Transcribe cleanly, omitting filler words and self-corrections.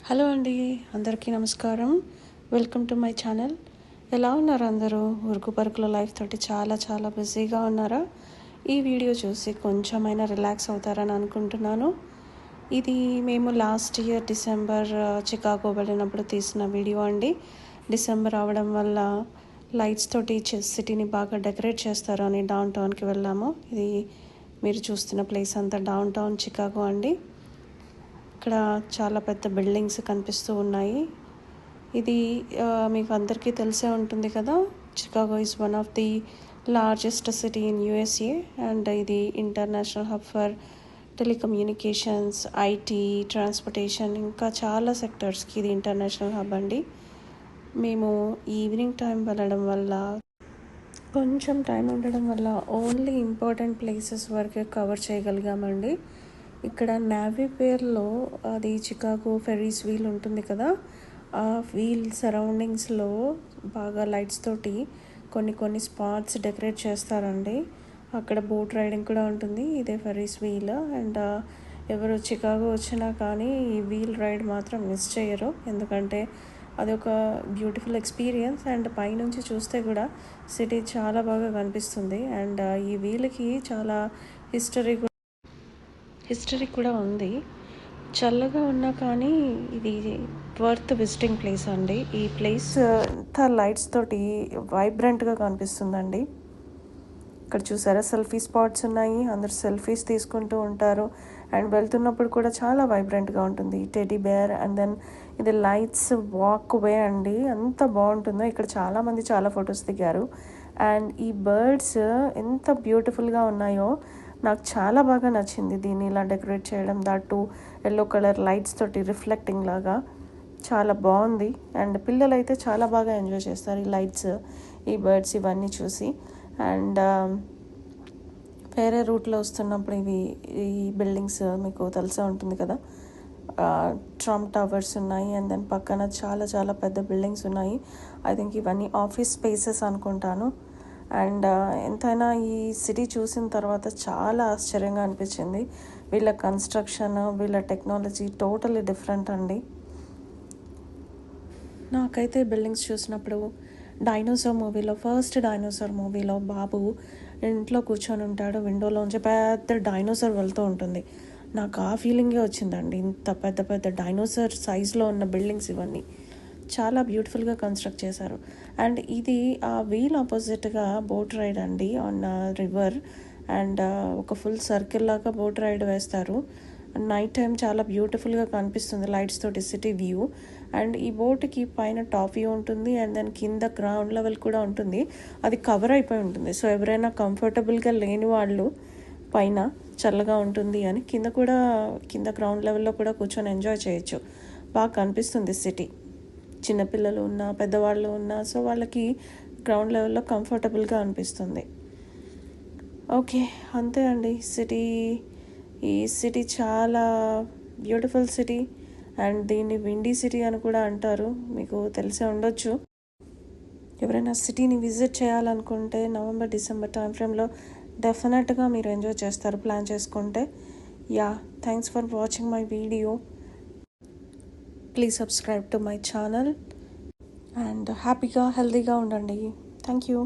Hello అండి, అందరికీ నమస్కారం. Welcome to my channel. ఎలా ఉన్నారు అందరూ? ఉరుకు పరుగుల లైఫ్ తోటి చాలా చాలా బిజీగా ఉన్నారా? ఈ వీడియో చూసి కొంచెమైనా రిలాక్స్ అవుతారని అనుకుంటున్నాను. ఇది మేము లాస్ట్ ఇయర్ డిసెంబర్ చికాగో వెళ్ళినప్పుడు తీసిన వీడియో అండి. డిసెంబర్ అవడం వల్ల లైట్స్ తోటి సిటీని బాగా డెకరేట్ చేస్తారు అని డౌన్ టౌన్కి వెళ్ళాము. ఇది మీరు చూస్తున్న ప్లేస్ అంతా డౌన్ టౌన్ చికాగో అండి. ఇక్కడ చాలా పెద్ద బిల్డింగ్స్ కనిపిస్తూ ఉన్నాయి. ఇది మీకు అందరికీ తెలిసే ఉంటుంది కదా, Chicago is one of the largest city in USA and ఇది international hub for telecommunications, IT, transportation, ఇంకా చాలా సెక్టర్స్కి ఇది ఇంటర్నేషనల్ హబ్ అండి. మేము ఈవినింగ్ టైం వెళ్ళడం వల్ల, కొంచెం టైం ఉండడం వల్ల ఓన్లీ ఇంపార్టెంట్ ప్లేసెస్ వరకే కవర్ చేయగలిగామండి. ఇక్కడ నావీ పేర్లో అది చికాగో ఫెర్రీస్ వీల్ ఉంటుంది కదా, ఆ వీల్ సరౌండింగ్స్లో బాగా లైట్స్ తోటి కొన్ని స్పాట్స్ డెకరేట్ చేస్తారండి. అక్కడ బోట్ రైడింగ్ కూడా ఉంటుంది. ఇదే ఫెర్రీస్ వీల్. అండ్ ఎవరు చికాగో వచ్చినా కానీ ఈ వీల్ రైడ్ మాత్రం మిస్ చేయరు, ఎందుకంటే అదొక బ్యూటిఫుల్ ఎక్స్పీరియన్స్. అండ్ పైనుంచి చూస్తే కూడా సిటీ చాలా బాగా కనిపిస్తుంది. అండ్ ఈ వీల్కి చాలా హిస్టరీ కూడా ఉంది. చల్లగా ఉన్నా కానీ ఇది వర్త్ విజిటింగ్ ప్లేస్ అండి. ఈ ప్లేస్ అంతా లైట్స్ తోటి వైబ్రెంట్గా కనిపిస్తుందండి. ఇక్కడ చూసారా, సెల్ఫీ స్పాట్స్ ఉన్నాయి, అందరు సెల్ఫీస్ తీసుకుంటూ ఉంటారు. అండ్ వెళ్తున్నప్పుడు కూడా చాలా వైబ్రెంట్గా ఉంటుంది. టెడీ బేర్ అండ్ దెన్ ఇది లైట్స్ వాక్ వే అండి, అంత బాగుంటుందో. ఇక్కడ చాలామంది చాలా ఫొటోస్ దిగారు. అండ్ ఈ బర్డ్స్ ఎంత బ్యూటిఫుల్గా ఉన్నాయో, నాకు చాలా బాగా నచ్చింది దీన్ని ఇలా డెకరేట్ చేయడం. దట్టు ఎల్లో కలర్ లైట్స్ తోటి రిఫ్లెక్టింగ్ లాగా చాలా బాగుంది. అండ్ పిల్లలు అయితే చాలా బాగా ఎంజాయ్ చేస్తారు ఈ లైట్స్, ఈ బర్డ్స్ ఇవన్నీ చూసి. అండ్ వేరే రూట్లో వస్తున్నప్పుడు ఈ బిల్డింగ్స్ మీకు తెలిసే ఉంటుంది కదా, ట్రంప్ టవర్స్ ఉన్నాయి. అండ్ దెన్ పక్కన చాలా చాలా పెద్ద బిల్డింగ్స్ ఉన్నాయి. ఐ థింక్ ఇవన్నీ ఆఫీస్ స్పేసెస్ అనుకుంటాను. అండ్ ఎంతైనా ఈ సిటీ చూసిన తర్వాత చాలా ఆశ్చర్యంగా అనిపించింది. వీళ్ళ కన్స్ట్రక్షన్, వీళ్ళ టెక్నాలజీ టోటలీ డిఫరెంట్ అండి. నాకైతే బిల్డింగ్స్ చూసినప్పుడు ఫస్ట్ డైనోసార్ మూవీలో బాబు ఇంట్లో కూర్చొని ఉంటాడు, విండోలోంచి పెద్ద డైనోసార్ వెళ్తూ ఉంటుంది. నాకు ఆ ఫీలింగే వచ్చిందండి. ఇంత పెద్ద పెద్ద డైనోసార్ సైజులో ఉన్న బిల్డింగ్స్ ఇవన్నీ చాలా బ్యూటిఫుల్గా కన్స్ట్రక్ట్ చేశారు. అండ్ ఇది ఆ వీల్ ఆపోజిట్గా బోట్ రైడ్ అండి ఆన్ రివర్. అండ్ ఒక ఫుల్ సర్కిల్ లాగా బోట్ రైడ్ వేస్తారు. నైట్ టైం చాలా బ్యూటిఫుల్గా కనిపిస్తుంది లైట్స్ తోటి సిటీ వ్యూ. అండ్ ఈ బోట్కి పైన టాప్ వ్యూ ఉంటుంది, అండ్ దాని కింద గ్రౌండ్ లెవెల్ కూడా ఉంటుంది. అది కవర్ అయిపోయి ఉంటుంది. సో ఎవరైనా కంఫర్టబుల్గా లేని వాళ్ళు పైన చల్లగా ఉంటుంది అని కింద గ్రౌండ్ లెవెల్లో కూడా కూర్చొని ఎంజాయ్ చేయొచ్చు. బాగా కనిపిస్తుంది సిటీ. చిన్నపిల్లలు ఉన్నా, పెద్దవాళ్ళు ఉన్నా, సో వాళ్ళకి గ్రౌండ్ లెవెల్లో కంఫర్టబుల్గా అనిపిస్తుంది. ఓకే, అంతే అండి. ఈ సిటీ చాలా బ్యూటిఫుల్ సిటీ. అండ్ దీన్ని విండీ సిటీ అని కూడా అంటారు, మీకు తెలిసే ఉండొచ్చు. ఎవరైనా సిటీని విజిట్ చేయాలనుకుంటే నవంబర్, డిసెంబర్ టైం ఫ్రేమ్లో డెఫినెట్గా మీరు ఎంజాయ్ చేస్తారు ప్లాన్ చేసుకుంటే. Thanks for watching my video. Please subscribe to my channel. And హ్యాపీగా హెల్తీగా ఉండండి. Thank you.